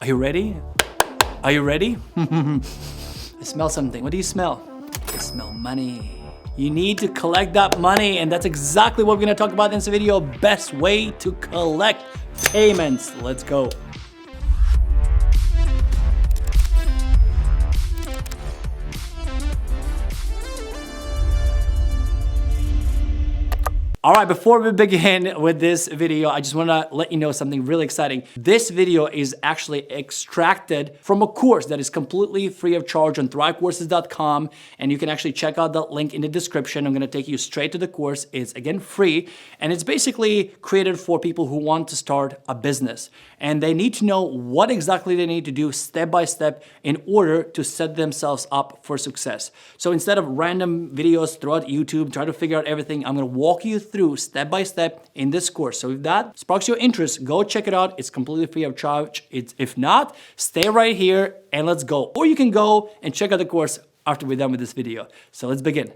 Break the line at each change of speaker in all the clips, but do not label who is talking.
Are you ready? Are you ready? I smell something. What do you smell? I smell money. You need to collect that money, and that's exactly what we're gonna talk about in this video. Best way to collect payments. Let's go. All right, before we begin with this video, I just wanna let you know something really exciting. This video is actually extracted from a course that is completely free of charge on thrivecourses.com, and you can actually check out the link in the description. I'm gonna take you straight to the course. It's again free, and it's basically created for people who want to start a business. And they need to know what exactly they need to do step by step in order to set themselves up for success. So instead of random videos throughout YouTube, try to figure out everything, I'm gonna walk you through step by step in this course. So if that sparks your interest, go check it out. It's completely free of charge. If not, stay right here and let's go. Or you can go and check out the course after we're done with this video. So let's begin.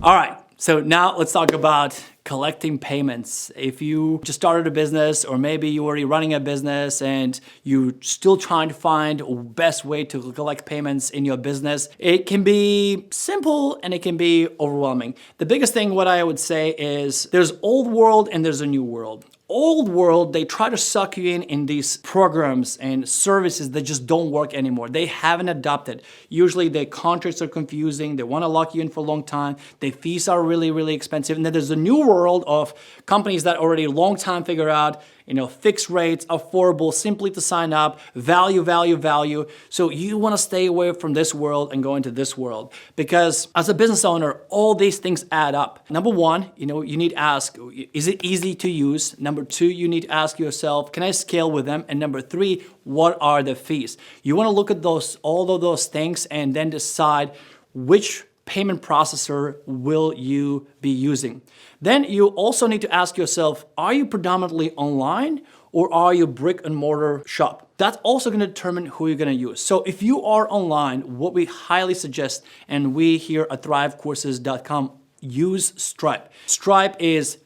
All right, so now let's talk about collecting payments. If you just started a business, or maybe you're already running a business and you're still trying to find a best way to collect payments in your business, it can be simple and it can be overwhelming. The biggest thing, what I would say is there's old world and there's a new world. Old world, they try to suck you in these programs and services that just don't work anymore. They haven't adopted. Usually their contracts are confusing. They want to lock you in for a long time. Their fees are really, really expensive. And then there's a new world of companies that already a long time figure out, fixed rates, affordable, simply to sign up, value, value, value. So you want to stay away from this world and go into this world, because as a business owner, all these things add up. Number one, you need to ask, is it easy to use? Number two, you need to ask yourself, can I scale with them? And number three, what are the fees? You want to look at all of those things and then decide which payment processor will you be using. Then you also need to ask yourself, are you predominantly online or are you brick and mortar shop? That's also going to determine who you're going to use. So if you are online, what we highly suggest, and we here at thrivecourses.com use Stripe. Stripe is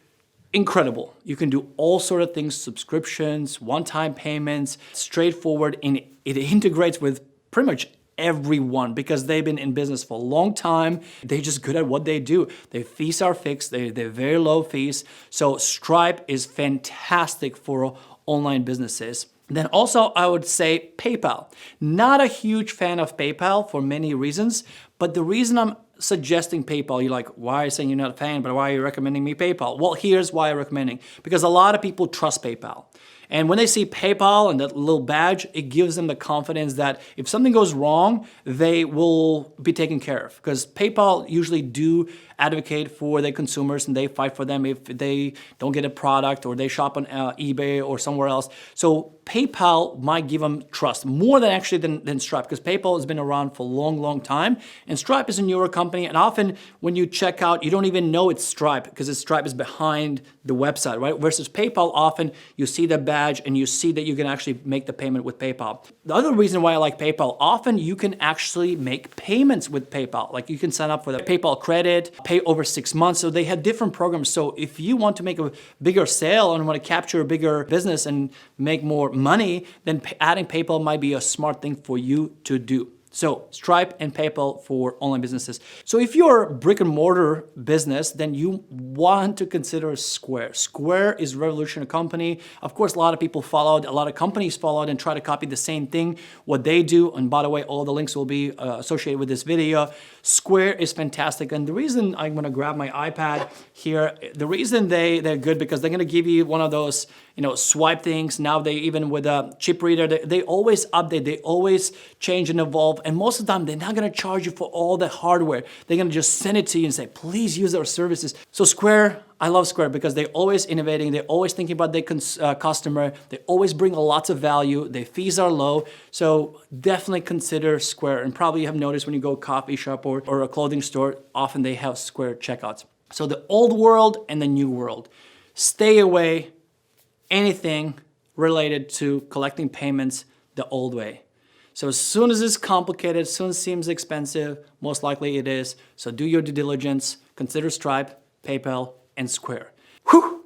incredible. You can do all sort of things, subscriptions, one-time payments, straightforward, and it integrates with pretty much everyone because they've been in business for a long time. They're just good at what they do. Their fees are fixed. They're very low fees. So Stripe is fantastic for online businesses. Then also I would say PayPal. Not a huge fan of PayPal for many reasons, but the reason I'm suggesting PayPal, you're like, why are you saying you're not a fan, but why are you recommending me PayPal? Well, here's why I'm recommending. Because a lot of people trust PayPal. And when they see PayPal and that little badge, it gives them the confidence that if something goes wrong, they will be taken care of. Because PayPal usually do advocate for their consumers and they fight for them if they don't get a product or they shop on eBay or somewhere else. So PayPal might give them trust more than actually than Stripe, because PayPal has been around for a long, long time. And Stripe is a newer company. And often when you check out, you don't even know it's Stripe because Stripe is behind the website, right? Versus PayPal, often you see the badge and you see that you can actually make the payment with PayPal. The other reason why I like PayPal, often you can actually make payments with PayPal. Like you can sign up for the PayPal credit, pay over 6 months. So they have different programs. So if you want to make a bigger sale and want to capture a bigger business and make more money, then adding PayPal might be a smart thing for you to do. So Stripe and PayPal for online businesses. So if you're a brick and mortar business, then you want to consider Square. Square is a revolutionary company. Of course, a lot of people followed, a lot of companies followed and try to copy the same thing, what they do. And by the way, all the links will be associated with this video. Square is fantastic. And the reason I'm gonna grab my iPad here, the reason they're good because they're gonna give you one of those, swipe things. Now they, even with a chip reader, they always update, they always change and evolve. And most of the time, they're not gonna charge you for all the hardware. They're gonna just send it to you and say, please use our services. So Square, I love Square because they're always innovating. They're always thinking about their customer. They always bring a lot of value. Their fees are low. So definitely consider Square. And probably you have noticed when you go coffee shop or a clothing store, often they have Square checkouts. So the old world and the new world. Stay away anything related to collecting payments the old way. So as soon as it's complicated, as soon as it seems expensive, most likely it is. So do your due diligence, consider Stripe, PayPal, and Square. Whew!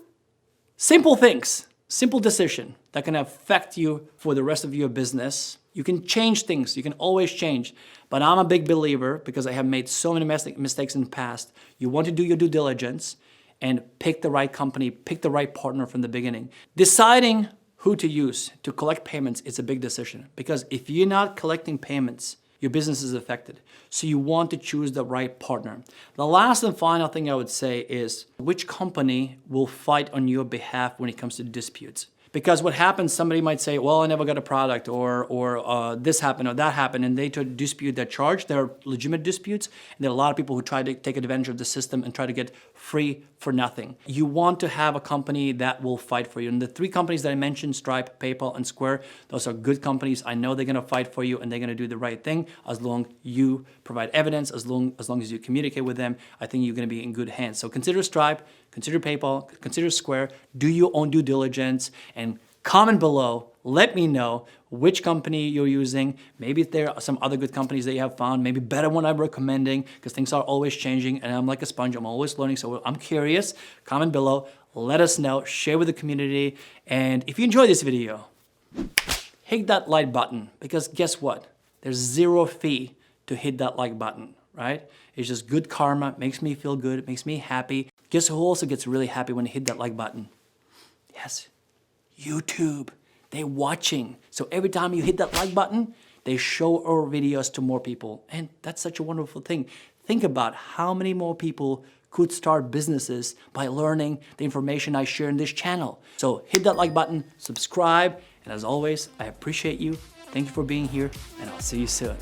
Simple things. simple decision that can affect you for the rest of your business. You can change things. You can always change. But I'm a big believer, because I have made so many mistakes in the past. You want to do your due diligence and pick the right company, pick the right partner from the beginning. Deciding who to use to collect payments is a big decision, because if you're not collecting payments, your business is affected. So you want to choose the right partner. The last and final thing I would say is, which company will fight on your behalf when it comes to disputes? Because what happens, somebody might say, well, I never got a product, or this happened or that happened, and they try to dispute that charge. There are legitimate disputes, and there are a lot of people who try to take advantage of the system and try to get free for nothing. You want to have a company that will fight for you. And the three companies that I mentioned, Stripe, PayPal, and Square, those are good companies. I know they're gonna fight for you, and they're gonna do the right thing as long as you provide evidence, as long as you communicate with them. I think you're gonna be in good hands. So consider Stripe, consider PayPal, consider Square, do your own due diligence, and comment below. Let me know which company you're using. Maybe there are some other good companies that you have found, maybe better one I'm recommending, because things are always changing, and I'm like a sponge, I'm always learning, so I'm curious. Comment below, let us know, share with the community, and if you enjoyed this video, hit that like button, because guess what? There's zero fee to hit that like button, right? It's just good karma, makes me feel good, it makes me happy. Guess who also gets really happy when you hit that like button? Yes, YouTube. They're watching. So every time you hit that like button, they show our videos to more people. And that's such a wonderful thing. Think about how many more people could start businesses by learning the information I share in this channel. So hit that like button, subscribe, and as always, I appreciate you. Thank you for being here, and I'll see you soon.